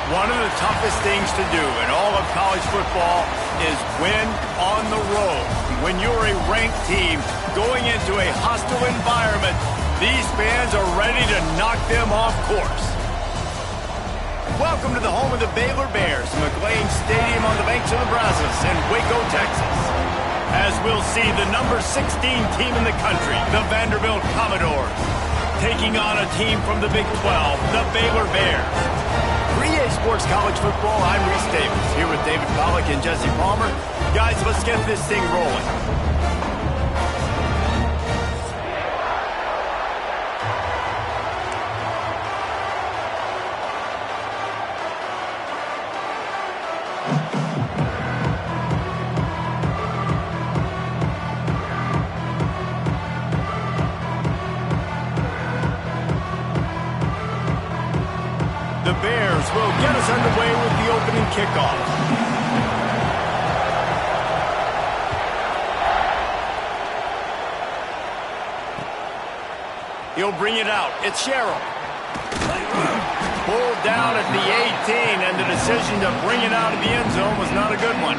One of the toughest things to do in all of college football is win on the road. When you're a ranked team going into a hostile environment, these fans are ready to knock them off course. Welcome to the home of the Baylor Bears, McLean Stadium on the banks of the Brazos in Waco, Texas. As we'll see the number 16 team in the country, the Vanderbilt Commodores, taking on a team from the Big 12, the Baylor Bears. For EA Sports College Football, I'm Reese Davis, here with David Pollack and Jesse Palmer. Guys, let's get this thing rolling. The Bears will get us underway with the opening kickoff. He'll bring it out. It's Sherrill. Pulled down at the 18, and the decision to bring it out of the end zone was not a good one.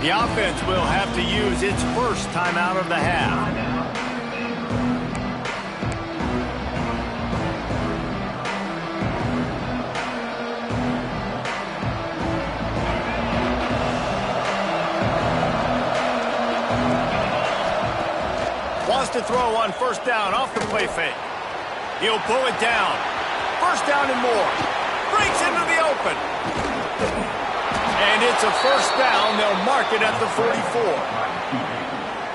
The offense will have to use its first timeout of the half. Wants to throw on first down off the play fake. He'll pull it down. First down and more. Breaks into the open. And it's a first down. They'll mark it at the 44.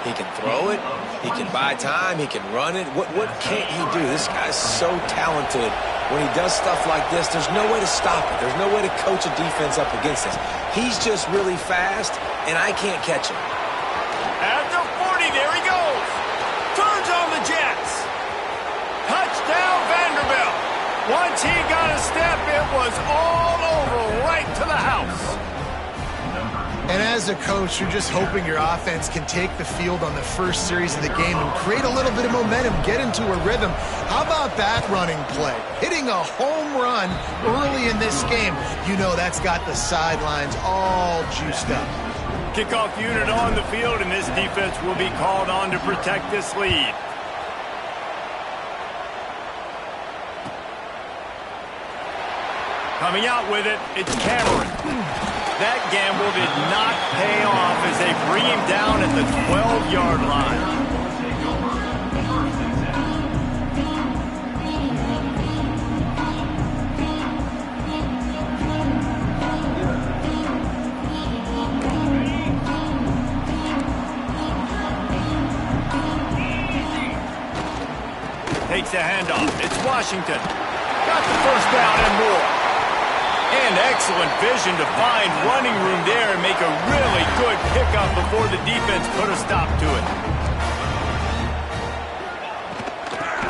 He can throw it. He can buy time. He can run it. What can't he do? This guy's so talented. When he does stuff like this, there's no way to stop it. There's no way to coach a defense up against this. He's just really fast, and I can't catch him. At the 40, there he goes. Turns on the Jets. Touchdown, Vanderbilt. Once he got a step, it was all over right to the house. And as a coach, you're just hoping your offense can take the field on the first series of the game and create a little bit of momentum, get into a rhythm. How about that running play? Hitting a home run early in this game. You know that's got the sidelines all juiced up. Kickoff unit on the field, and this defense will be called on to protect this lead. Coming out with it, it's Cameron. That gamble did not pay off as they bring him down at the 12-yard line. Takes a handoff. It's Washington. Got the first down and more. And excellent vision to find running room there and make a really good pickup before the defense put a stop to it.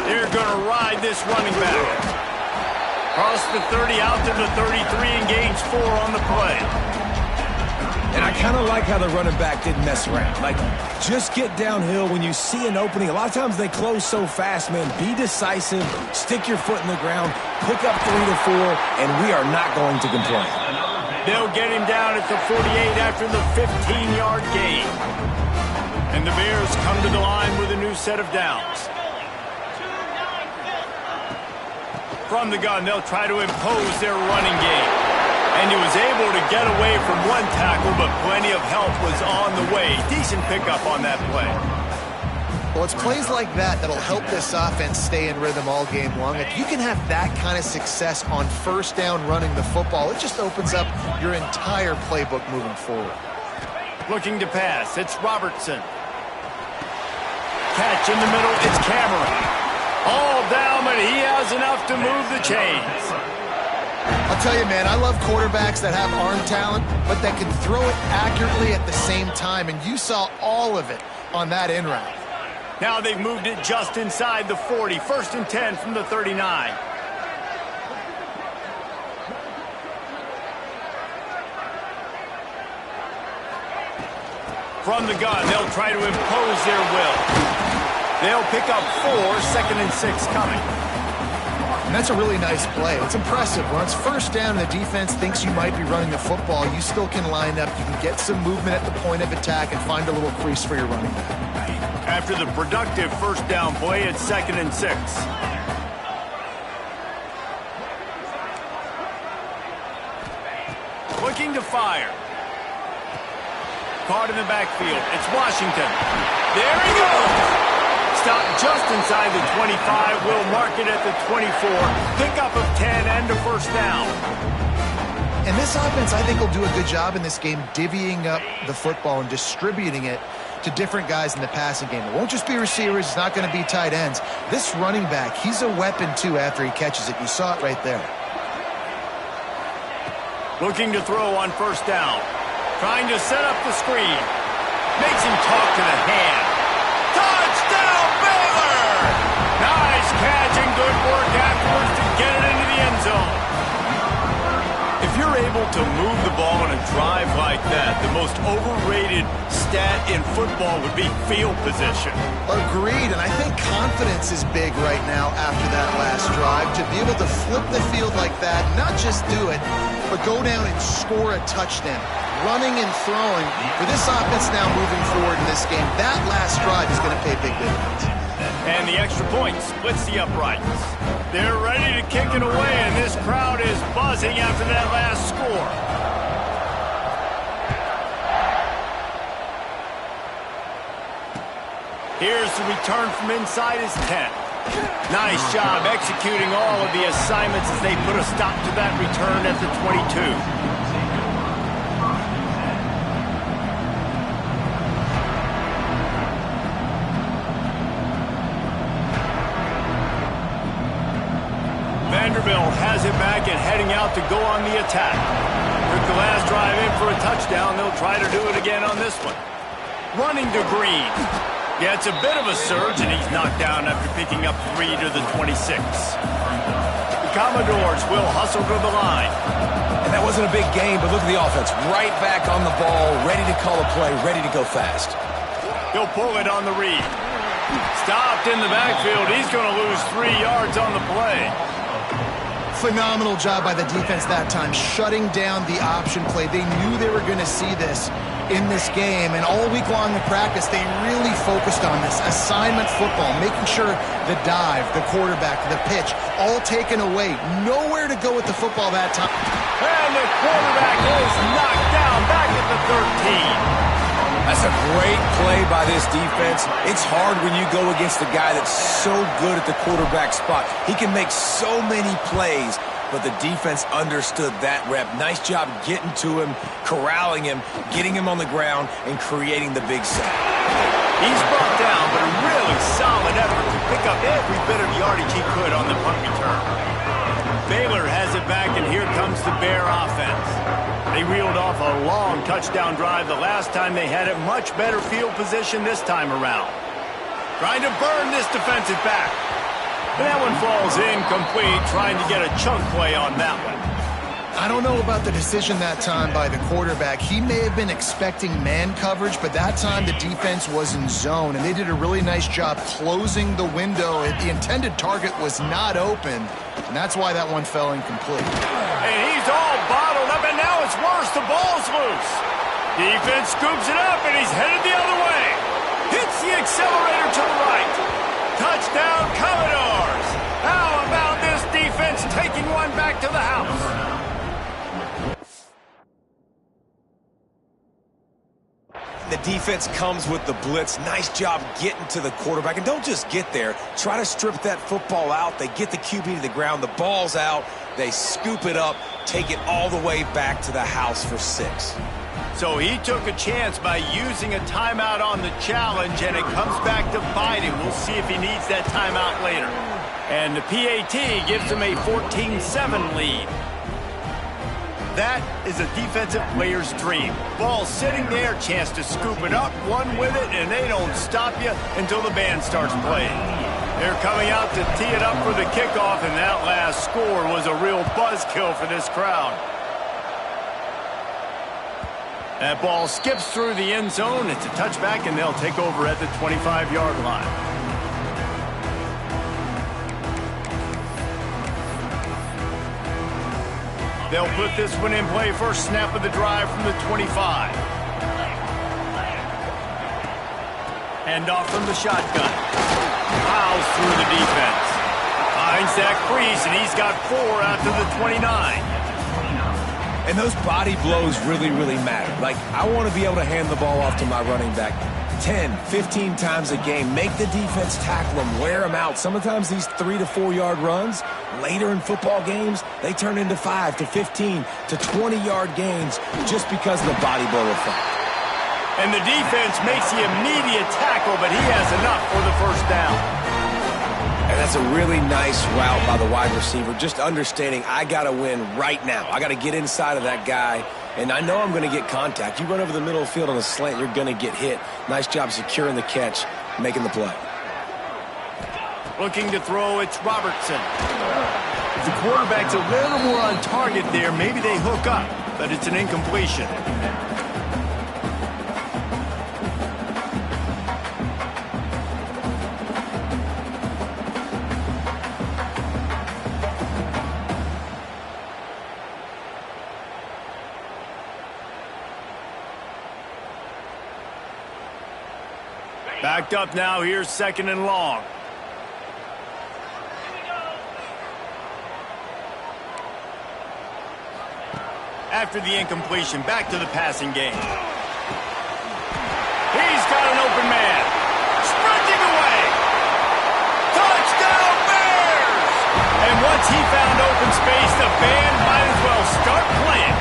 They're going to ride this running back. Cross the 30 out to the 33 and gains 4 on the play. And I kind of like how the running back didn't mess around. Like, just get downhill when you see an opening. A lot of times they close so fast, man. Be decisive, stick your foot in the ground, pick up 3 to 4, and we are not going to complain. They'll get him down at the 48 after the 15-yard gain. And the Bears come to the line with a new set of downs. From the gun, they'll try to impose their running game. And he was able to get away from one tackle, but plenty of help was on the way. Decent pickup on that play. Well, it's plays like that that'll help this offense stay in rhythm all game long. If you can have that kind of success on first down running the football, it just opens up your entire playbook moving forward. Looking to pass, it's Robertson. Catch in the middle, it's Cameron. All down, but he has enough to move the chains. I'll tell you, man, I love quarterbacks that have arm talent, but that can throw it accurately at the same time, and you saw all of it on that in route. Now they've moved it just inside the 40. 1st and 10 from the 39. From the gun, they'll try to impose their will. They'll pick up 4, 2nd and 6 coming. And that's a really nice play. It's impressive. When it's 1st down and the defense thinks you might be running the football, you still can line up. You can get some movement at the point of attack and find a little crease for your running back. After the productive 1st down play, it's 2nd and 6. Looking to fire. Caught in the backfield. It's Washington. There he goes. Stopped just inside the 25. Will mark it at the 24. Pickup of 10 and a 1st down. And this offense, I think, will do a good job in this game divvying up the football and distributing it to different guys in the passing game. It won't just be receivers. It's not going to be tight ends. This running back, he's a weapon, too, after he catches it. You saw it right there. Looking to throw on 1st down. Trying to set up the screen. Makes him talk to the hand. Touchdown, Baylor! Nice catch and good work afterwards to get it into the end zone. If you're able to move the ball in a drive like that, the most overrated stat in football would be field position. Agreed, and I think confidence is big right now after that last drive. To be able to flip the field like that, not just do it, but go down and score a touchdown. Running and throwing. For this offense now moving forward in this game, that last drive is going to pay big dividends. And the extra point splits the uprights. They're ready to kick it away, and this crowd is buzzing after that last score. Here's the return from inside his 10. Nice job executing all of the assignments as they put a stop to that return at the 22. Vanderbilt has it back and heading out to go on the attack. Took the last drive in for a touchdown. They'll try to do it again on this one. Running to Green. Yeah, it's a bit of a surge, and he's knocked down after picking up 3 to the 26. The Commodores will hustle to the line. And that wasn't a big game, but look at the offense. Right back on the ball, ready to call a play, ready to go fast. He'll pull it on the read. Stopped in the backfield. He's going to lose 3 yards on the play. Phenomenal job by the defense that time, shutting down the option play. They knew they were going to see this in this game, and all week long in practice, they really focused on this assignment football, making sure the dive, the quarterback, the pitch, all taken away. Nowhere to go with the football that time. And the quarterback is knocked down back at the 13. That's a great play by this defense. It's hard when you go against a guy that's so good at the quarterback spot. He can make so many plays, but the defense understood that rep. Nice job getting to him, corralling him, getting him on the ground, and creating the big sack. He's brought down, but a really solid effort to pick up every bit of yardage he could on the punt return. Baylor has it back, and here comes the Bear offense. They reeled off a long touchdown drive the last time they had it. Much better field position this time around. Trying to burn this defensive back. And that one falls incomplete, trying to get a chunk play on that one. I don't know about the decision that time by the quarterback. He may have been expecting man coverage, but that time the defense was in zone, and they did a really nice job closing the window. The intended target was not open, and that's why that one fell incomplete. And he's all bottled up, and now it's worse. The ball's loose. Defense scoops it up, and he's headed the other way. Hits the accelerator to the right. Touchdown, Commodores. How about this defense taking one back to the house? The defense comes with the blitz. Nice job getting to the quarterback. And don't just get there. Try to strip that football out. They get the QB to the ground. The ball's out. They scoop it up, take it all the way back to the house for 6. So he took a chance by using a timeout on the challenge, and it comes back to bite him. We'll see if he needs that timeout later. And the PAT gives him a 14-7 lead. That is a defensive player's dream. Ball sitting there, chance to scoop it up, run with it, and they don't stop you until the band starts playing. They're coming out to tee it up for the kickoff, and that last score was a real buzzkill for this crowd. That ball skips through the end zone. It's a touchback, and they'll take over at the 25-yard line. They'll put this one in play. First snap of the drive from the 25. Hand off from the shotgun. Plows through the defense. Finds that crease, and he's got 4 out to the 29. And those body blows really, really matter. Like, I want to be able to hand the ball off to my running back 10, 15 times a game. Make the defense tackle them, wear them out. Sometimes these 3 to 4 yard runs, later in football games, they turn into 5 to 15 to 20-yard gains just because of the body blow effect. And the defense makes the immediate tackle, but he has enough for the first down. And that's a really nice route by the wide receiver, just understanding I got to win right now. I got to get inside of that guy, and I know I'm going to get contact. You run over the middle of the field on a slant, you're going to get hit. Nice job securing the catch, making the play. Looking to throw, it's Robertson. If the quarterback's a little more on target there, maybe they hook up, but it's an incompletion. Backed up now, here's 2nd and long. After the incompletion, back to the passing game. He's got an open man. Sprinting away. Touchdown Bears! And once he found open space, the band might as well start playing.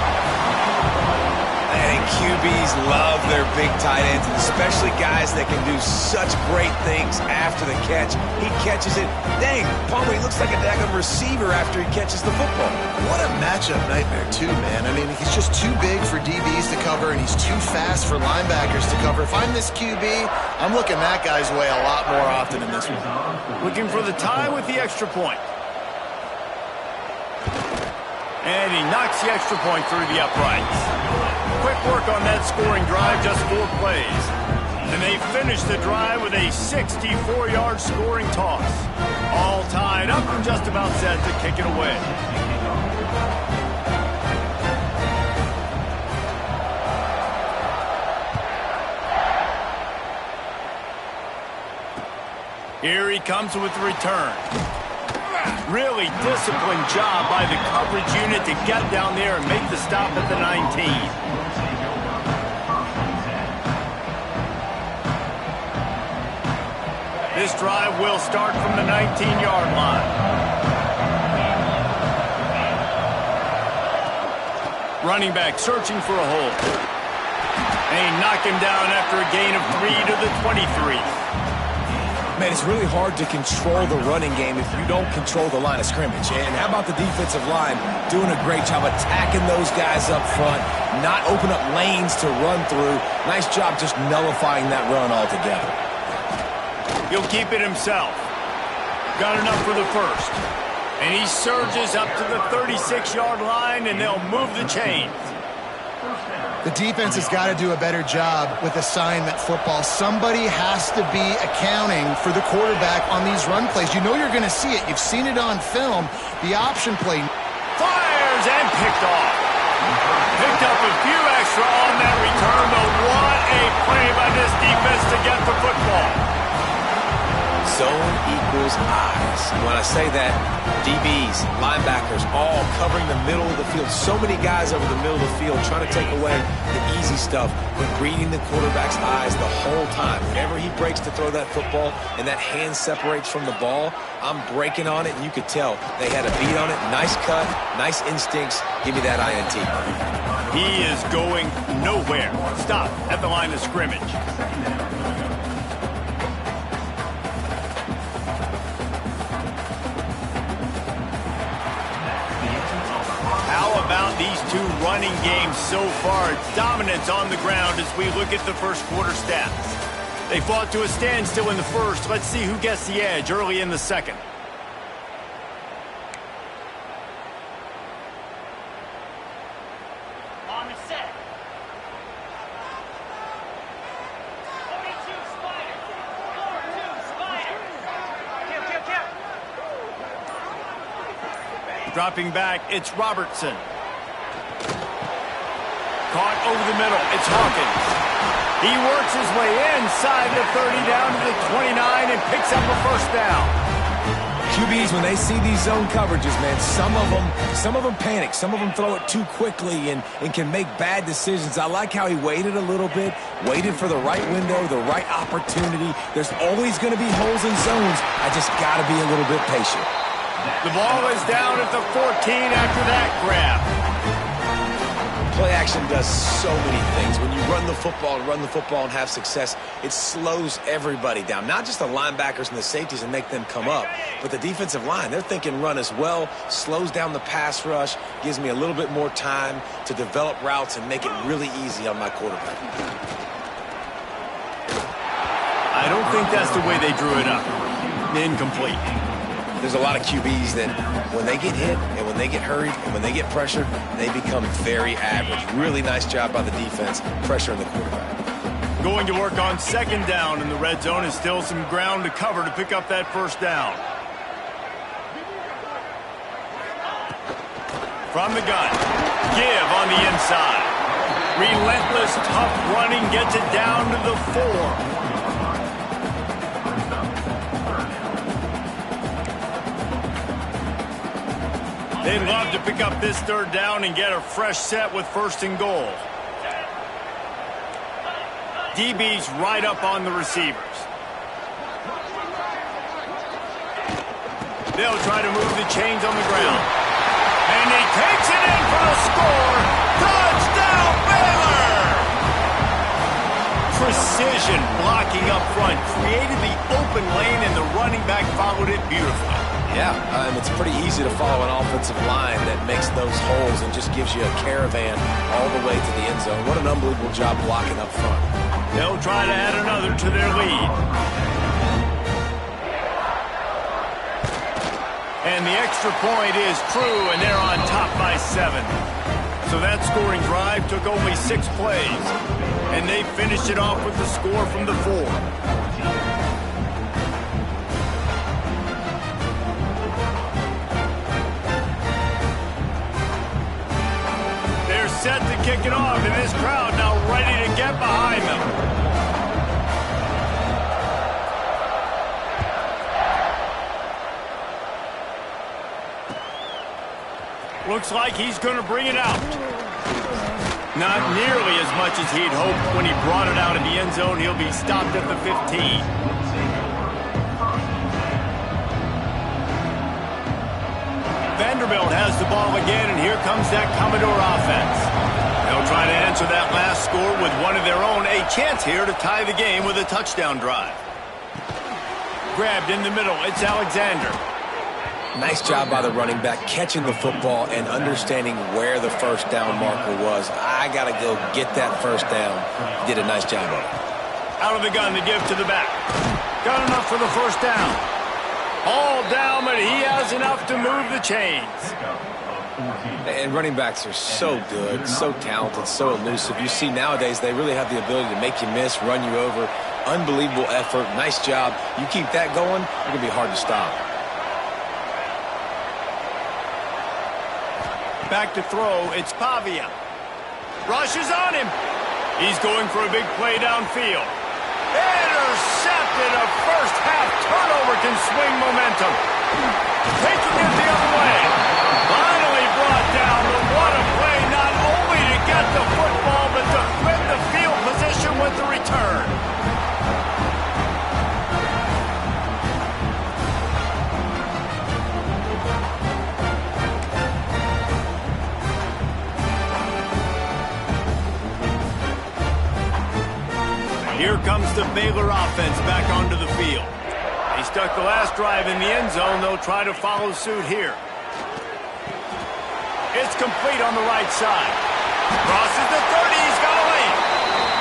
And QBs love their big tight ends, and especially guys that can do such great things after the catch. He catches it. Dang, Palmer, he looks like a daggone receiver after he catches the football. What a matchup nightmare, too, man. I mean, he's just too big for DBs to cover, and he's too fast for linebackers to cover. If I'm this QB, I'm looking that guy's way a lot more often in this one. Looking for the tie with the extra point. And he knocks the extra point through the uprights. Quick work on that scoring drive, just 4 plays. And they finish the drive with a 64-yard scoring toss. All tied up and just about set to kick it away. Here he comes with the return. Really disciplined job by the coverage unit to get down there and make the stop at the 19. This drive will start from the 19-yard line. Running back searching for a hole. And he knocked him down after a gain of 3 to the 23. Man, it's really hard to control the running game if you don't control the line of scrimmage. And how about the defensive line doing a great job attacking those guys up front, not open up lanes to run through. Nice job just nullifying that run altogether. He'll keep it himself. Got enough for the first. And he surges up to the 36-yard line, and they'll move the chains. The defense has got to do a better job with assignment football. Somebody has to be accounting for the quarterback on these run plays. You know you're going to see it. You've seen it on film. The option play. Fires and picked off. Picked up a few extra on that return, but what a play by this defense to get the football. Zone equals eyes. When I say that, DBs, linebackers, all covering the middle of the field. So many guys over the middle of the field trying to take away the easy stuff, but reading the quarterback's eyes the whole time. Whenever he breaks to throw that football and that hand separates from the ball, I'm breaking on it, and you could tell they had a beat on it. Nice cut, nice instincts. Give me that INT. He is going nowhere. Stop at the line of scrimmage. How about these two running game so far. Dominance on the ground as we look at the first quarter stats. They fought to a standstill in the first. Let's see who gets the edge early in the second. On the set. 42 Spider. 4-2 Spider. Kill. Dropping back, it's Robertson. Caught over the middle, it's Hawkins. He works his way inside the 30 down to the 29 and picks up a first down. QBs, when they see these zone coverages, man, some of them panic. Some of them throw it too quickly and can make bad decisions. I like how he waited a little bit, waited for the right window, the right opportunity. There's always going to be holes in zones. I just got to be a little bit patient. The ball is down at the 14 after that grab. Play action does so many things. When you run the football and have success, it slows everybody down. Not just the linebackers and the safeties and make them come up, but the defensive line. They're thinking run as well, slows down the pass rush, gives me a little bit more time to develop routes and make it really easy on my quarterback. I don't think that's the way they drew it up. Incomplete. There's a lot of QBs that when they get hit and when they get hurried and when they get pressured, they become very average. Really nice job by the defense, pressuring the quarterback. Going to work on second down in the red zone is still some ground to cover to pick up that first down. From the gun, give on the inside. Relentless, tough running gets it down to the 4. They'd love to pick up this third down and get a fresh set with first and goal. DB's right up on the receivers. They'll try to move the chains on the ground. And he takes it in for a score. Touchdown, Baylor! Precision blocking up front created the open lane, and the running back followed it beautifully. Yeah, it's pretty easy to follow an offensive line that makes those holes and just gives you a caravan all the way to the end zone. What an unbelievable job blocking up front. They'll try to add another to their lead. And the extra point is true, and they're on top by 7. So that scoring drive took only 6 plays, and they finished it off with the score from the 4. Set to kick it off, and this crowd now ready to get behind them. Looks like he's going to bring it out. Not nearly as much as he'd hoped when he brought it out of the end zone. He'll be stopped at the 15. Vanderbilt has the ball again, and here comes that Commodore offense. They'll try to answer that last score with one of their own. A chance here to tie the game with a touchdown drive. Grabbed in the middle, it's Alexander. Nice job by the running back, catching the football and understanding where the first down marker was. I got to go get that first down. He did a nice job of it. Out of the gun to give to the back. Got enough for the first down. All down, but he has enough to move the chains. And running backs are so good, so talented, so elusive. You see nowadays they really have the ability to make you miss, run you over. Unbelievable effort. Nice job. You keep that going, it's going to be hard to stop. Back to throw, it's Pavia. Rushes on him. He's going for a big play downfield. Intercepted. A first half turnover can swing momentum. Taking it the other way. Finally brought down, but what a play, not only to get the football, but to thread the field position with the return. Here comes the Baylor offense back onto the field. He stuck the last drive in the end zone. They'll try to follow suit here. It's complete on the right side. Crosses the 30. He's got a lane.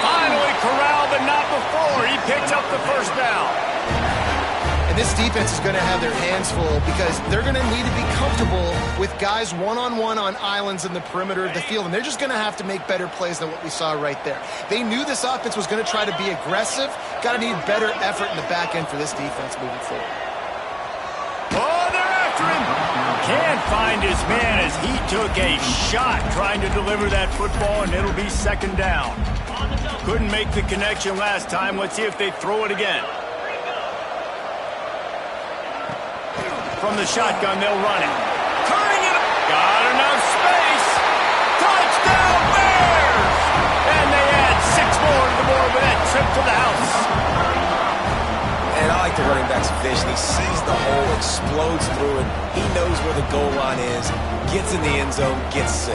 Finally corralled, but not before. He picks up the first down. And this defense is going to have their hands full because they're going to need to be comfortable with guys one-on-one on islands in the perimeter of the field, and they're just going to have to make better plays than what we saw right there. They knew this offense was going to try to be aggressive. Got to need better effort in the back end for this defense moving forward. Oh, they're after him. Can't find his man as he took a shot trying to deliver that football, and it'll be second down. Couldn't make the connection last time. Let's see if they throw it again. From the shotgun, they'll run it. Turning it. Got enough space. Touchdown, Bears! And they add 6 more to the board with that trip to the house. And I like the running back's vision. He sees the hole, explodes through it. He knows where the goal line is, gets in the end zone, gets 6.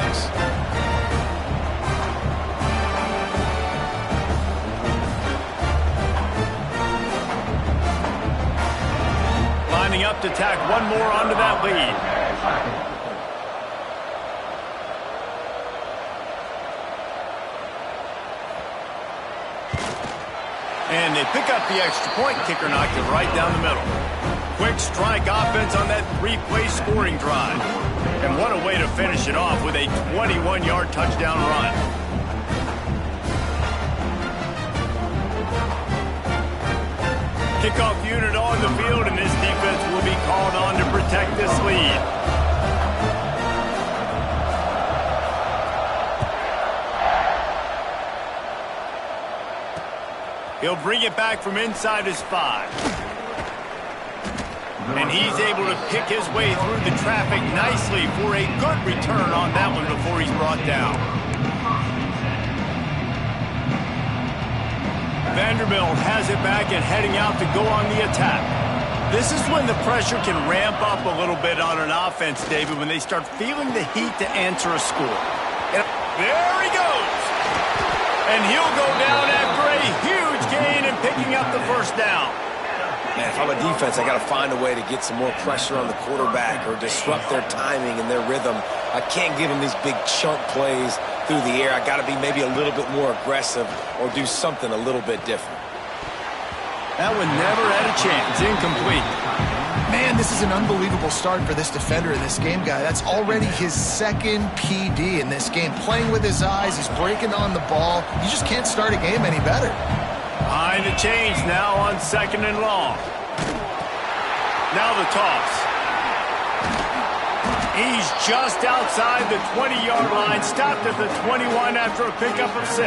Lining up to tack one more onto that lead. And they pick up the extra point. Kicker knocked it right down the middle. Quick strike offense on that 3-play scoring drive. And what a way to finish it off with a 21-yard touchdown run. Kickoff unit on the field, and this defense will be called on to protect this lead. He'll bring it back from inside his 5. And he's able to pick his way through the traffic nicely for a good return on that one before he's brought down. Vanderbilt has it back and heading out to go on the attack. This is when the pressure can ramp up a little bit on an offense, David, when they start feeling the heat to answer a score. And there he goes. And he'll go down after a huge gain and picking up the first down. Man, if I'm a defense, I got to find a way to get some more pressure on the quarterback or disrupt their timing and their rhythm. I can't give them these big chunk plays through the air. I got to be maybe a little bit more aggressive or do something a little bit different. That one never had a chance. Incomplete. Man, this is an unbelievable start for this defender in this game, guy. That's already his second PD in this game. Playing with his eyes, he's breaking on the ball. You just can't start a game any better. Behind the chains now on 2nd and long. Now the toss. He's just outside the 20-yard line. Stopped at the 21 after a pickup of 6.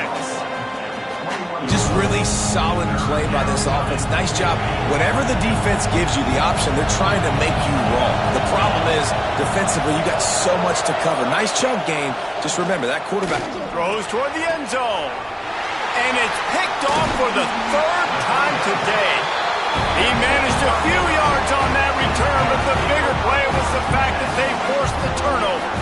Just really solid play by this offense. Nice job. Whatever the defense gives you the option, they're trying to make you wrong. The problem is, defensively, you got so much to cover. Nice chunk game. Just remember, that quarterback Throws toward the end zone. And it's picked off for the 3rd time today. He managed a few yards on that return, but the bigger play was the fact that they forced the turnover.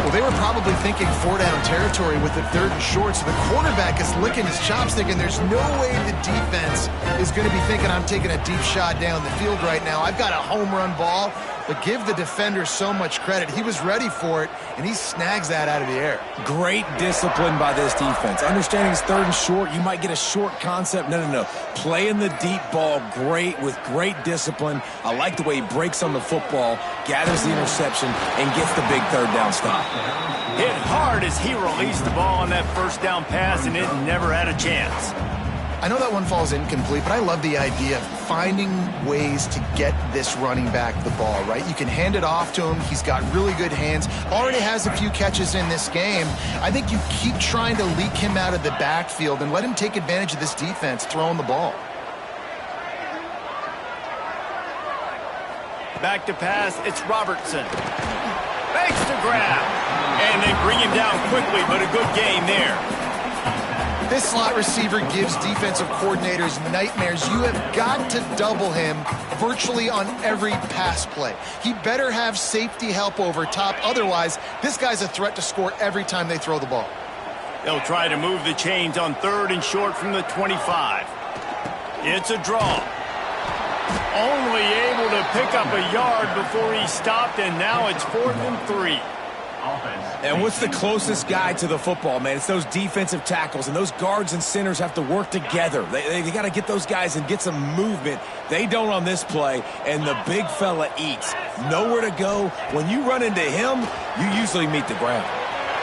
Well, they were probably thinking 4-down territory with the 3rd and short, so the quarterback is licking his chops thinking there's no way the defense is going to be thinking I'm taking a deep shot down the field right now. I've got a home run ball, but give the defender so much credit. He was ready for it, and he snags that out of the air. Great discipline by this defense. Understanding it's 3rd and short, you might get a short concept. No. Playing the deep ball great with great discipline. I like the way he breaks on the football, gathers the interception, and gets the big 3rd down stop. Hit hard as he released the ball on that 1st down pass, and it never had a chance. I know that one falls incomplete, but I love the idea of finding ways to get this running back the ball, right? You can hand it off to him. He's got really good hands. Already has a few catches in this game. I think you keep trying to leak him out of the backfield and let him take advantage of this defense throwing the ball. Back to pass, it's Robertson. Makes the grab. And they bring him down quickly, but a good gain there. This slot receiver gives defensive coordinators nightmares. You have got to double him virtually on every pass play. He better have safety help over top. Otherwise, this guy's a threat to score every time they throw the ball. They'll try to move the chains on 3rd and short from the 25. It's a draw. Only able to pick up a yard before he stopped, and now it's 4th and 3. And what's the closest guy to the football, man? It's those defensive tackles, and those guards and centers have to work together. They got to get those guys and get some movement. They don't on this play, and the big fella eats. Nowhere to go. When you run into him, you usually meet the ground.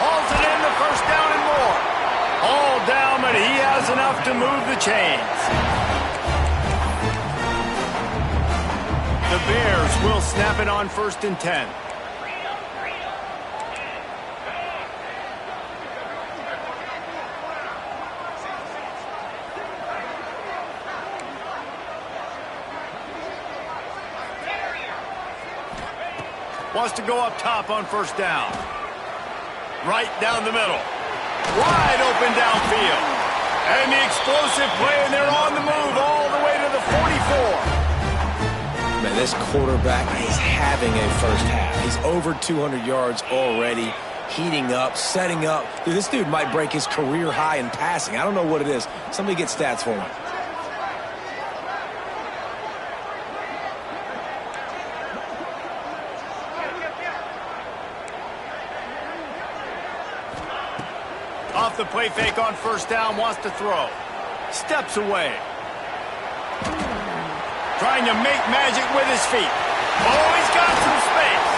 Hauls it in, the first down and more. All down, but he has enough to move the chains. The Bears will snap it on 1st and 10. Wants to go up top on 1st down. Right down the middle. Wide open downfield. And the explosive play, and they're on the move all the way to the 44. Man, this quarterback is having a first half. He's over 200 yards already, heating up, setting up. Dude, this dude might break his career high in passing. I don't know what it is. Somebody get stats for him. Off the play fake on 1st down, wants to throw. Steps away. Trying to make magic with his feet. Oh, he's got some space.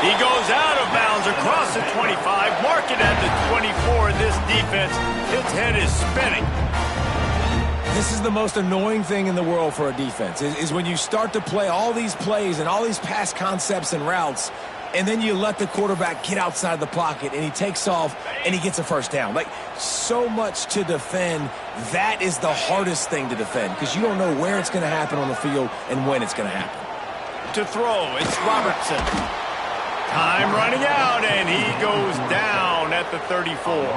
He goes out of bounds across the 25, mark it at the 24. This defense, its head is spinning. This is the most annoying thing in the world for a defense, is when you start to play all these plays and all these pass concepts and routes, and then you let the quarterback get outside the pocket, and he takes off, and he gets a first down. Like, so much to defend. That is the hardest thing to defend, because you don't know where it's going to happen on the field and when it's going to happen. To throw, it's Robertson. Time running out, and he goes down at the 34.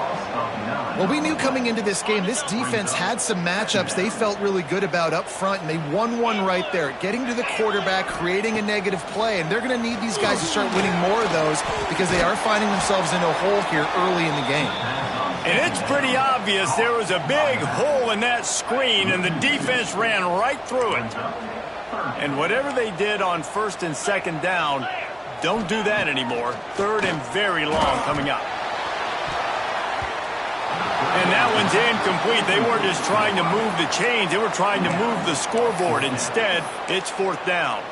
Well, we knew coming into this game, this defense had some matchups they felt really good about up front, and they won one right there, getting to the quarterback, creating a negative play, and they're going to need these guys to start winning more of those because they are finding themselves in a hole here early in the game. And it's pretty obvious there was a big hole in that screen, and the defense ran right through it. And whatever they did on 1st and 2nd down, don't do that anymore. 3rd and very long coming up. And that one's incomplete. They weren't just trying to move the chains. They were trying to move the scoreboard. Instead, it's 4th down.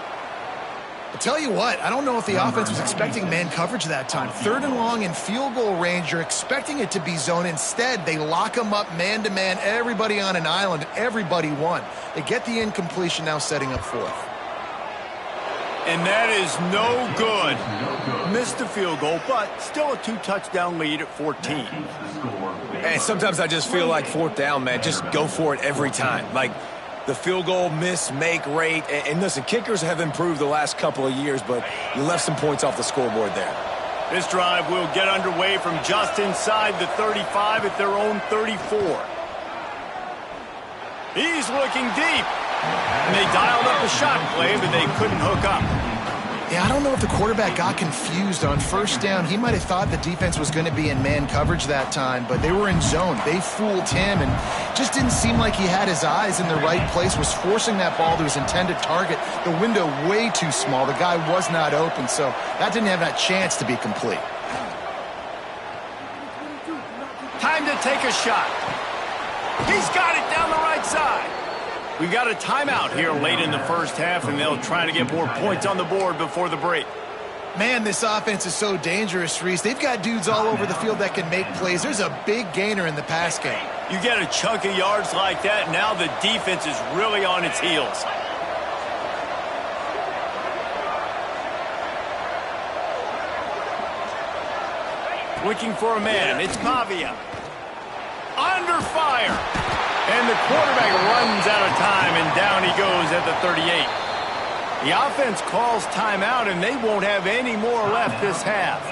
I'll tell you what, I don't know if the offense was expecting man coverage that time. 3rd and long in field goal range, you're expecting it to be zone. Instead, they lock them up man-to-man, everybody on an island, everybody won. They get the incompletion, now setting up 4th. And that is no good. Missed the field goal, but still a 2-touchdown lead at 14. And sometimes I just feel like 4th down, man, just go for it every time. Like, the field goal miss-make rate. And listen, kickers have improved the last couple of years, but you left some points off the scoreboard there. This drive will get underway from just inside the 35 at their own 34. He's looking deep. And they dialed up the shot play, but they couldn't hook up. Yeah, I don't know if the quarterback got confused on 1st down. He might have thought the defense was going to be in man coverage that time, but they were in zone. They fooled him, and just didn't seem like he had his eyes in the right place, was forcing that ball to his intended target. The window way too small. The guy was not open, so that didn't have that chance to be complete. Time to take a shot. He's got it down the right side. We got a timeout here late in the 1st half, and they'll try to get more points on the board before the break. Man, this offense is so dangerous, Reese. They've got dudes all over the field that can make plays. There's a big gainer in the pass game. You get a chunk of yards like that, now the defense is really on its heels. Looking for a man. It's Pavia. Under fire. And the quarterback runs out of time, and down he goes at the 38. The offense calls timeout, and they won't have any more left this half.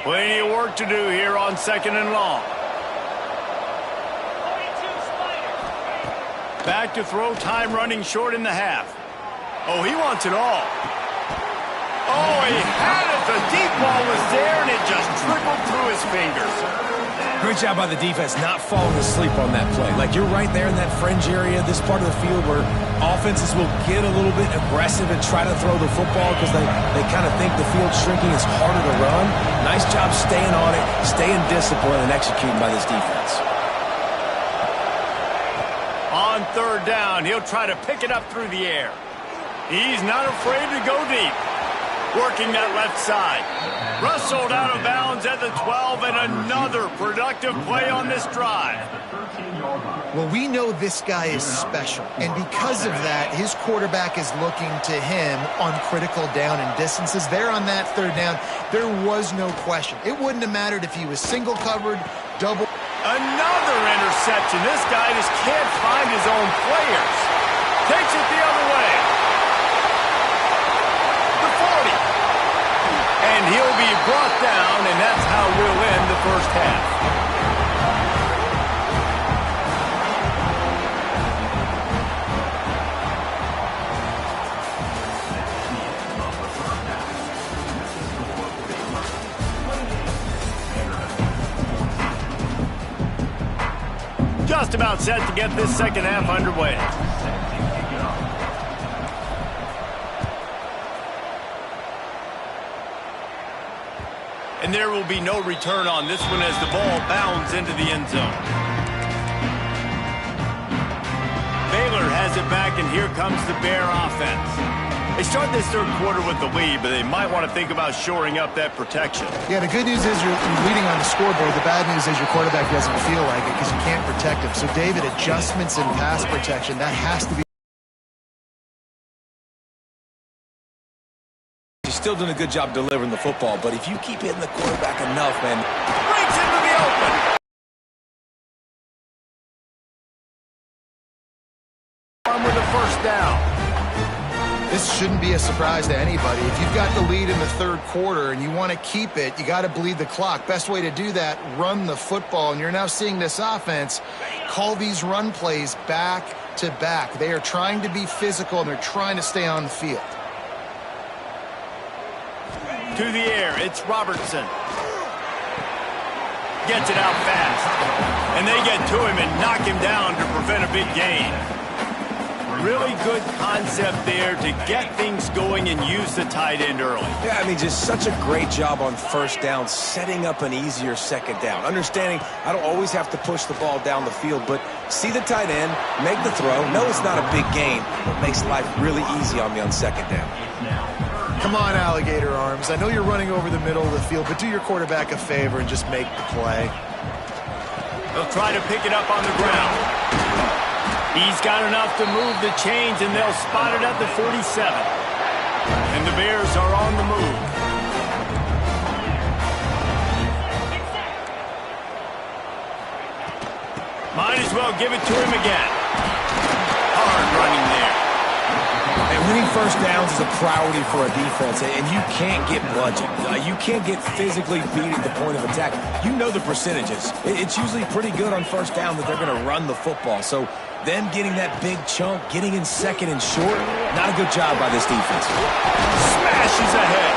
Plenty of work to do here on 2nd and long. Back to throw, time running short in the half. Oh, he wants it all. Oh, he had it. The deep ball was there, and it just trickled through his his fingers. Great job by the defense not falling asleep on that play. Like, you're right there in that fringe area, this part of the field where offenses will get a little bit aggressive and try to throw the football because they kind of think the field's shrinking. It's harder to run. Nice job staying on it, staying disciplined, and executing by this defense. On third down, he'll try to pick it up through the air. He's not afraid to go deep. Working that left side. Rustled out of bounds at the 12, and another productive play on this drive. Well, we know this guy is special, and because of that, his quarterback is looking to him on critical down and distances. There on that third down, there was no question. It wouldn't have mattered if he was single covered, double. Another interception. This guy just can't find his own players. Takes it the other way. The 40. And he'll be brought down, and that's how we'll end the first half. Just about set to get this second half underway. And there will be no return on this one as the ball bounds into the end zone. Baylor has it back, and here comes the Bear offense. They start this third quarter with the lead, but they might want to think about shoring up that protection. Yeah, the good news is you're leading on the scoreboard. The bad news is your quarterback doesn't feel like it because you can't protect him. So, David, adjustments in pass protection, that has to be. He's still doing a good job delivering the football, but if you keep hitting the quarterback enough, man. Breaks into the open. With the first down. This shouldn't be a surprise to anybody. If you've got the lead in the third quarter and you want to keep it, you got to bleed the clock. Best way to do that, run the football. And you're now seeing this offense call these run plays back to back. They are trying to be physical, and they're trying to stay on the field. To the air, it's Robertson. Gets it out fast. And they get to him and knock him down to prevent a big gain. Really good concept there to get things going and use the tight end early. Yeah, I mean, just such a great job on first down, setting up an easier second down. Understanding I don't always have to push the ball down the field, but see the tight end, make the throw. No, it's not a big gain, but makes life really easy on me on second down. Come on, alligator arms. I know you're running over the middle of the field, but do your quarterback a favor and just make the play. They'll try to pick it up on the ground. He's got enough to move the chains, and they'll spot it at the 47. And the Bears are on the move. Might as well give it to him again. Hard running there. And winning first downs is a priority for a defense, and you can't get bludgeoned. You can't get physically beat at the point of attack. You know the percentages. It's usually pretty good on first down that they're going to run the football. So them getting that big chunk, getting in second and short, not a good job by this defense. Smashes ahead.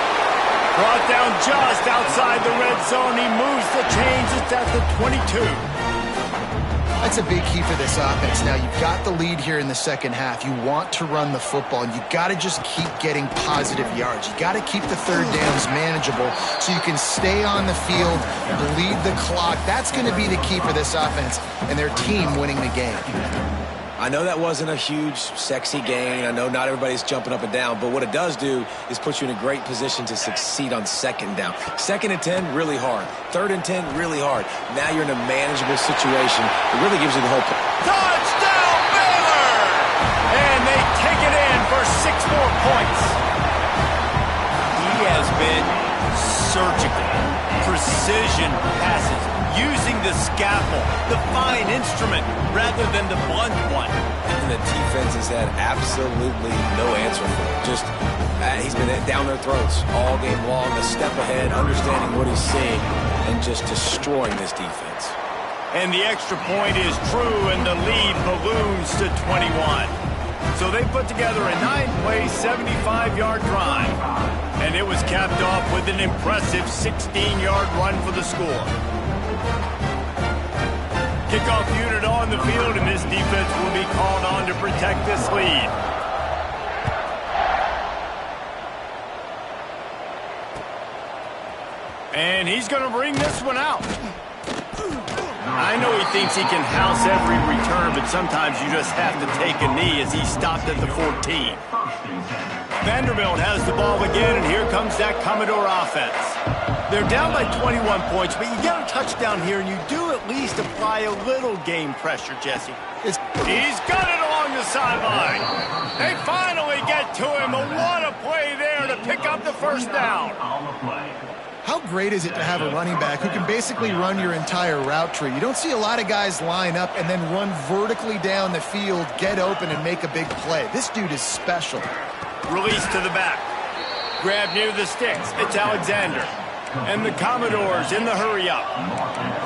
Brought down just outside the red zone. He moves the chains. It's at the 22. That's a big key for this offense. Now, you've got the lead here in the second half. You want to run the football, and you've got to just keep getting positive yards. You've got to keep the third downs manageable so you can stay on the field, bleed the clock. That's going to be the key for this offense and their team winning the game. I know that wasn't a huge, sexy gain. I know not everybody's jumping up and down, but what it does do is put you in a great position to succeed on second down. Second and 10, really hard. Third and 10, really hard. Now you're in a manageable situation. It really gives you the whole... Touchdown, Baylor! And they take it in for 6 more points. He has been surgical. Precision passes. Using the scalpel, the fine instrument, rather than the blunt one. And the defense has had absolutely no answer for it. Just, he's been down their throats all game long, a step ahead, understanding what he's seeing, and just destroying this defense. And the extra point is true, and the lead balloons to 21. So they put together a 9-play, 75-yard drive. And it was capped off with an impressive 16-yard run for the score. Kickoff unit on the field, and this defense will be called on to protect this lead. And he's going to bring this one out. I know he thinks he can house every return, but sometimes you just have to take a knee as he stopped at the 14. Vanderbilt has the ball again, and here comes that Commodore offense. They're down by 21 points, but you get a touchdown here, and you do at least apply a little game pressure, Jesse. He's got it along the sideline. They finally get to him, but what a play there to pick up the first down. How great is it to have a running back who can basically run your entire route tree? You don't see a lot of guys line up and then run vertically down the field, get open, and make a big play. This dude is special. Release to the back. Grab near the sticks. It's Alexander. And the Commodores in the hurry-up.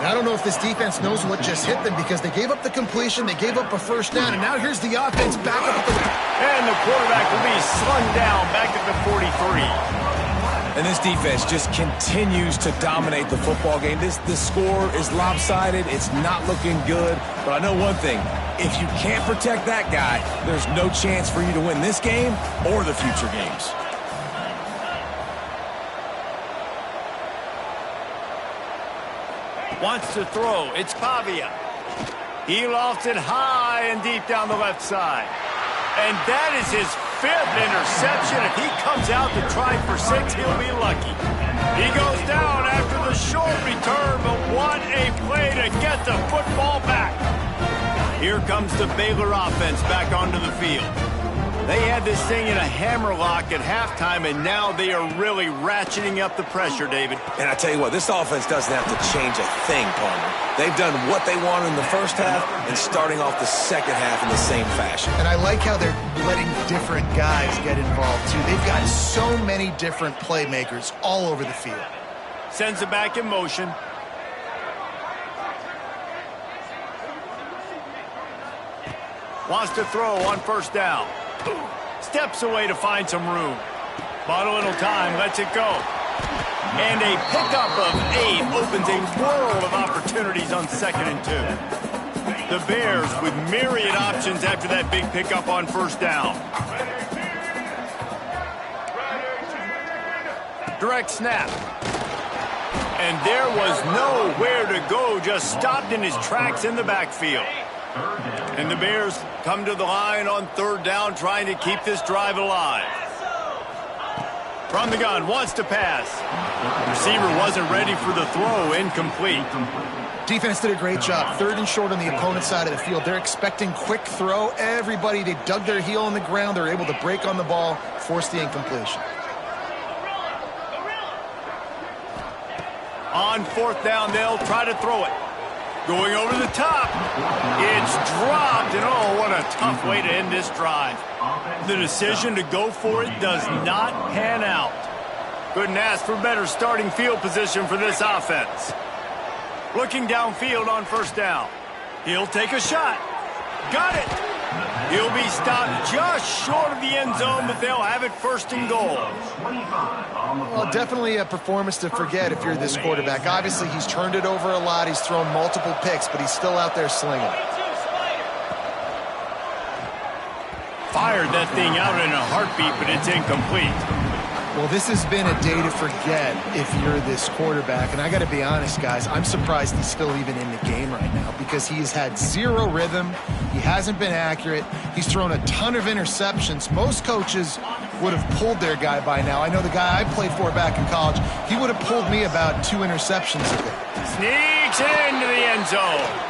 I don't know if this defense knows what just hit them because they gave up the completion, they gave up a first down, and now here's the offense back up at the... And the quarterback will be slung down back at the 43. And this defense just continues to dominate the football game. This score is lopsided. It's not looking good. But I know one thing. If you can't protect that guy, there's no chance for you to win this game or the future games. Wants to throw. It's Pavia. He lofts it high and deep down the left side. And that is his 5th interception. If he comes out to try for 6, he'll be lucky. He goes down after the short return, but what a play to get the football back. Here comes the Baylor offense back onto the field. They had this thing in a hammerlock at halftime, and now they are really ratcheting up the pressure, David. And I tell you what, this offense doesn't have to change a thing, partner. They've done what they wanted in the first half and starting off the second half in the same fashion. And I like how they're letting different guys get involved, too. They've got so many different playmakers all over the field. Sends it back in motion. Wants to throw on first down. Steps away to find some room. Bought a little time, lets it go. And a pickup of 8 opens a world of opportunities on 2nd and 2. The Bears with myriad options after that big pickup on first down. Direct snap. And there was nowhere to go, just stopped in his tracks in the backfield. And the Bears come to the line on 3rd down, trying to keep this drive alive. From the gun, wants to pass. Receiver wasn't ready for the throw, incomplete. Defense did a great job. 3rd and short on the opponent's side of the field. They're expecting quick throw. Everybody, they dug their heel on the ground. They're able to break on the ball, force the incompletion. On 4th down, they'll try to throw it. Going over the top. It's dropped, and oh, what a tough way to end this drive. The decision to go for it does not pan out. Couldn't ask for better starting field position for this offense. Looking downfield on 1st down. He'll take a shot. Got it. He'll be stopped just short of the end zone, but they'll have it 1st and goal. Well, definitely a performance to forget if you're this quarterback. Obviously, he's turned it over a lot. He's thrown multiple picks, but he's still out there slinging. Fired that thing out in a heartbeat, but it's incomplete. Well, this has been a day to forget if you're this quarterback. And I got to be honest, guys, I'm surprised he's still even in the game right now because he's had 0 rhythm. He hasn't been accurate. He's thrown a ton of interceptions. Most coaches would have pulled their guy by now. I know the guy I played for back in college, he would have pulled me about 2 interceptions ago. Sneaks it into the end zone.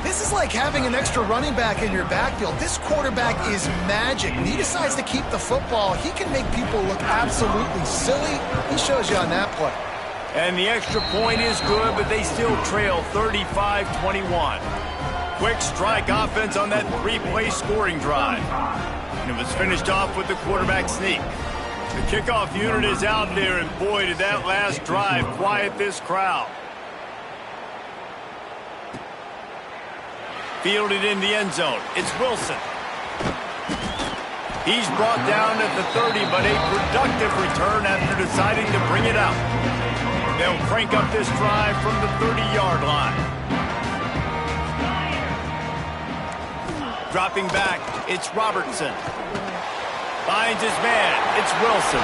This is like having an extra running back in your backfield. This quarterback is magic. When he decides to keep the football, he can make people look absolutely silly. He shows you on that play. And the extra point is good, but they still trail 35-21. Quick strike offense on that 3-play scoring drive. And it was finished off with the quarterback sneak. The kickoff unit is out there, and boy, did that last drive quiet this crowd. Fielded in the end zone. It's Wilson. He's brought down at the 30, but a productive return after deciding to bring it out. They'll crank up this drive from the 30-yard line. Dropping back, it's Robertson. Finds his man, it's Wilson.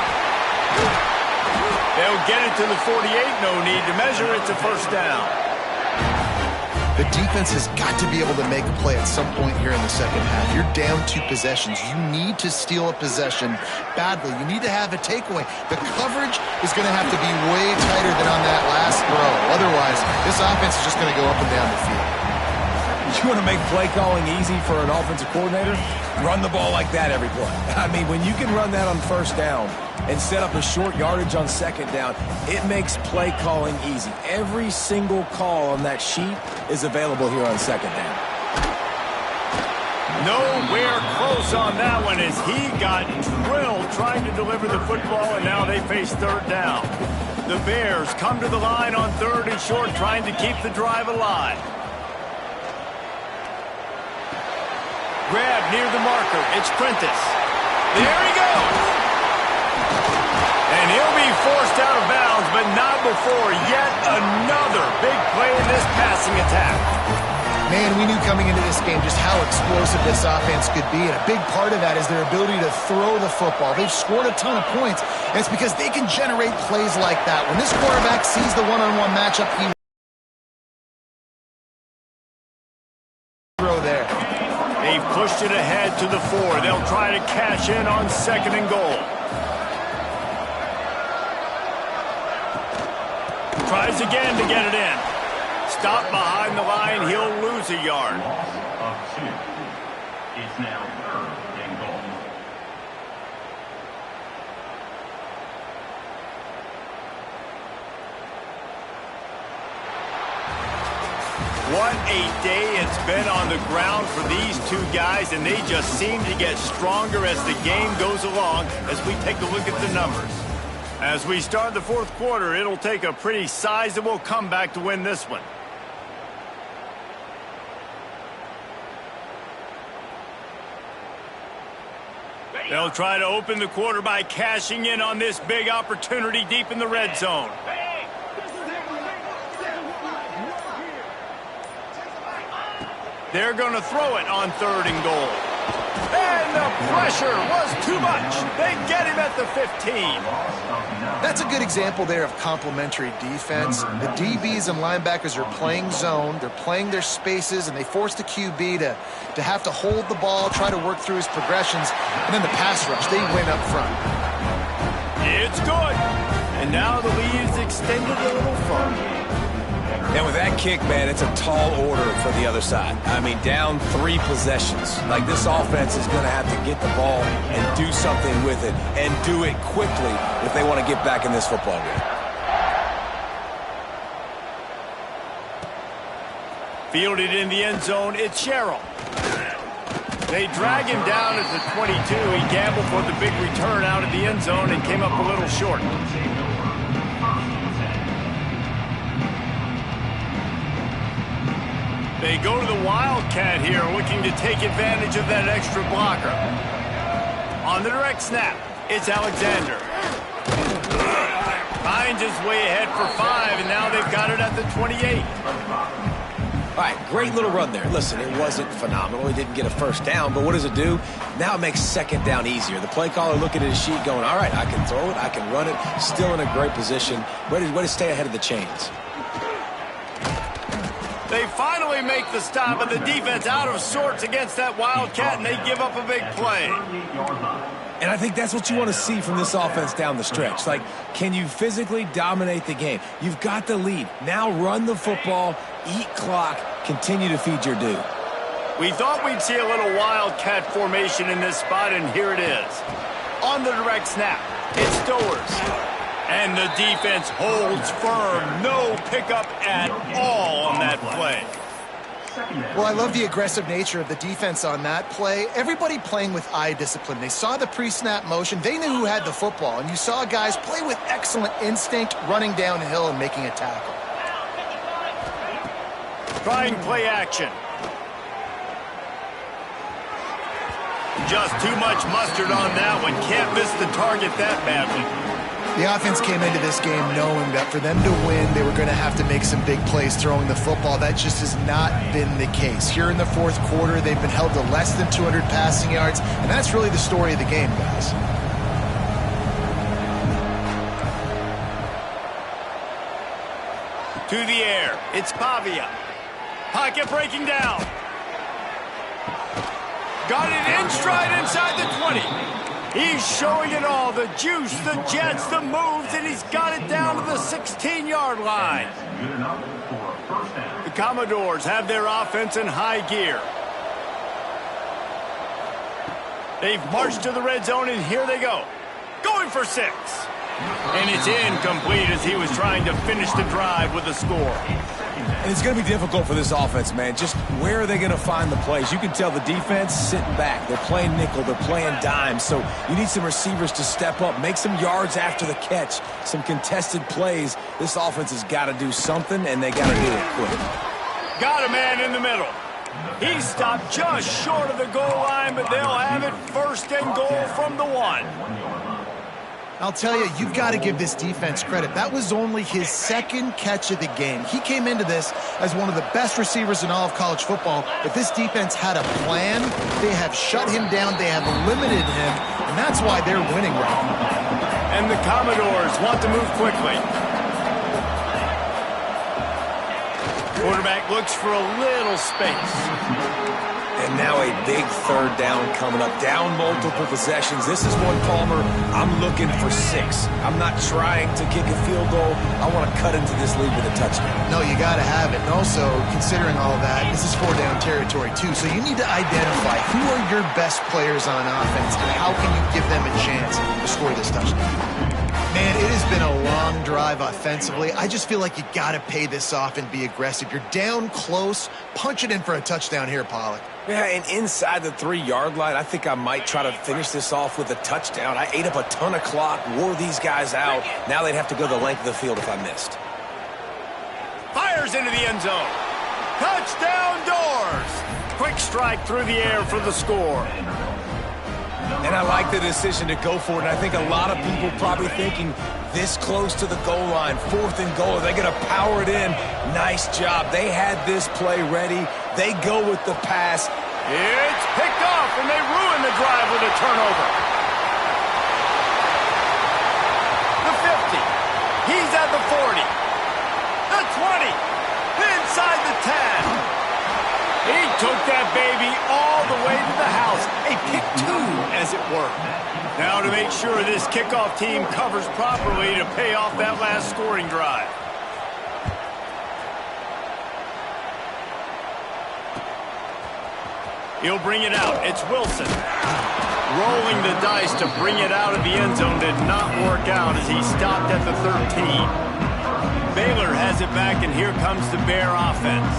They'll get it to the 48, no need to measure, it's a first down. The defense has got to be able to make a play at some point here in the second half. You're down 2 possessions. You need to steal a possession badly. You need to have a takeaway. The coverage is going to have to be way tighter than on that last throw. Otherwise, this offense is just going to go up and down the field. You want to make play calling easy for an offensive coordinator? Run the ball like that every play. I mean, when you can run that on first down and set up a short yardage on second down, it makes play calling easy. Every single call on that sheet is available here on second down. Nowhere close on that one as he got drilled trying to deliver the football, and now they face third down. The Bears come to the line on 3rd and short, trying to keep the drive alive. Grab near the marker. It's Prentice. There he goes. And he'll be forced out of bounds, but not before yet another big play in this passing attack. Man, we knew coming into this game just how explosive this offense could be, and a big part of that is their ability to throw the football. They've scored a ton of points, and it's because they can generate plays like that. When this quarterback sees the one-on-one matchup, he throw there. They've pushed it ahead to the 4. They'll try to cash in on 2nd and goal. Tries again to get it in. Stop behind the line. He'll lose a yard. Loss of 2. It's now 3rd and goal. What a day it's been on the ground for these 2 guys, and they just seem to get stronger as the game goes along as we take a look at the numbers. As we start the 4th quarter, it'll take a pretty sizable comeback to win this one. They'll try to open the quarter by cashing in on this big opportunity deep in the red zone. They're going to throw it on 3rd and goal. And the pressure was too much. They get him at the 15. That's a good example there of complementary defense. The DBs and linebackers are playing zone. They're playing their spaces, and they force the QB to have to hold the ball, try to work through his progressions, and then the pass rush, they win up front. It's good. And now the lead is extended a little further. And with that kick, man, it's a tall order for the other side. I mean, down 3 possessions. Like, this offense is going to have to get the ball and do something with it, and do it quickly if they want to get back in this football game. Fielded in the end zone, it's Sherrill. They drag him down at the 22. He gambled for the big return out of the end zone and came up a little short. They go to the Wildcat here, looking to take advantage of that extra blocker. On the direct snap, it's Alexander. Finds his way ahead for 5, and now they've got it at the 28. All right, great little run there. Listen, it wasn't phenomenal. He didn't get a first down, but what does it do? Now it makes second down easier. The play caller looking at his sheet going, all right, I can throw it, I can run it, still in a great position, ready to stay ahead of the chains. They finally make the stop, and the defense out of sorts against that Wildcat, and they give up a big play. And I think that's what you want to see from this offense down the stretch. Like, can you physically dominate the game? You've got the lead. Now run the football, eat clock, continue to feed your dude. We thought we'd see a little Wildcat formation in this spot, and here it is. On the direct snap, it's Stowers. And the defense holds firm. No pickup at all on that play. Well, I love the aggressive nature of the defense on that play. Everybody playing with eye discipline. They saw the pre-snap motion. They knew who had the football. And you saw guys play with excellent instinct, running downhill and making a tackle. Trying play action. Just too much mustard on that one. Can't miss the target that badly. The offense came into this game knowing that for them to win, they were going to have to make some big plays throwing the football. That just has not been the case. Here in the fourth quarter, they've been held to less than 200 passing yards, and that's really the story of the game, guys. To the air, it's Pavia. Pocket breaking down. Got it in stride inside the 20. He's showing it all, the juice, the jets, the moves, and he's got it down to the 16-yard line. The Commodores have their offense in high gear. They've marched to the red zone, and here they go. Going for 6. And it's incomplete as he was trying to finish the drive with a score. And it's going to be difficult for this offense, man. Just where are they going to find the plays? You can tell the defense sitting back. They're playing nickel. They're playing dime. So you need some receivers to step up, make some yards after the catch, some contested plays. This offense has got to do something, and they got to do it quick. Got a man in the middle. He stopped just short of the goal line, but they'll have it first and goal from the 1. I'll tell you, you've got to give this defense credit. That was only his second catch of the game. He came into this as one of the best receivers in all of college football, but this defense had a plan. They have shut him down. They have limited him, and that's why they're winning right now. And the Commodores want to move quickly. Quarterback looks for a little space. And now a big third down coming up. Down multiple possessions. This is one, Palmer, I'm looking for 6. I'm not trying to kick a field goal. I want to cut into this lead with a touchdown. No, you got to have it. And also, considering all that, this is 4-down territory, too. So you need to identify who are your best players on offense and how can you give them a chance to score this touchdown. Man, it has been a long drive offensively. I just feel like you got to pay this off and be aggressive. You're down close. Punch it in for a touchdown here, Pollock. Yeah, and inside the 3-yard line, I think I might try to finish this off with a touchdown. I ate up a ton of clock, wore these guys out. Now they'd have to go the length of the field if I missed. Fires into the end zone. Touchdown Doors. Quick strike through the air for the score. And I like the decision to go for it. And I think a lot of people probably thinking this close to the goal line, 4th and goal. Are they going to power it in? Nice job. They had this play ready. They go with the pass. It's picked off, and they ruin the drive with a turnover. The 50. He's at the 40. The 20. Inside the 10. He took that baby all the way to the house. A pick 2, as it were. Now to make sure this kickoff team covers properly to pay off that last scoring drive. He'll bring it out. It's Wilson. Rolling the dice to bring it out of the end zone did not work out as he stopped at the 13. Baylor has it back, and here comes the Bear offense.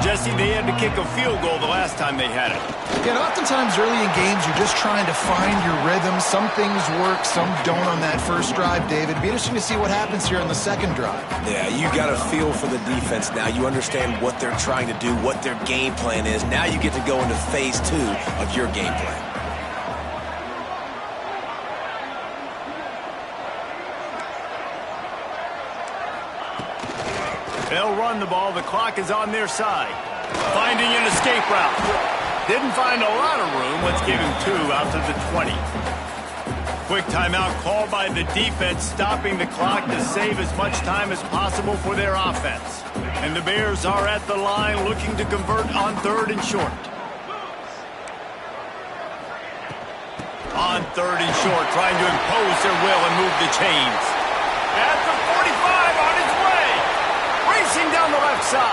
Jesse, they had to kick a field goal the last time they had it. Yeah, and oftentimes early in games, you're just trying to find your rhythm. Some things work, some don't on that first drive, David. It'd be interesting to see what happens here on the second drive. Yeah, you got a feel for the defense now. You understand what they're trying to do, what their game plan is. Now you get to go into phase 2 of your game plan. They'll run the ball. The clock is on their side. Finding an escape route. Didn't find a lot of room. Let's give him 2 out to the 20. Quick timeout called by the defense, stopping the clock to save as much time as possible for their offense. And the Bears are at the line looking to convert on 3rd and short. On 3rd and short, trying to impose their will and move the chains. At the 45, on his way. Racing down the left side.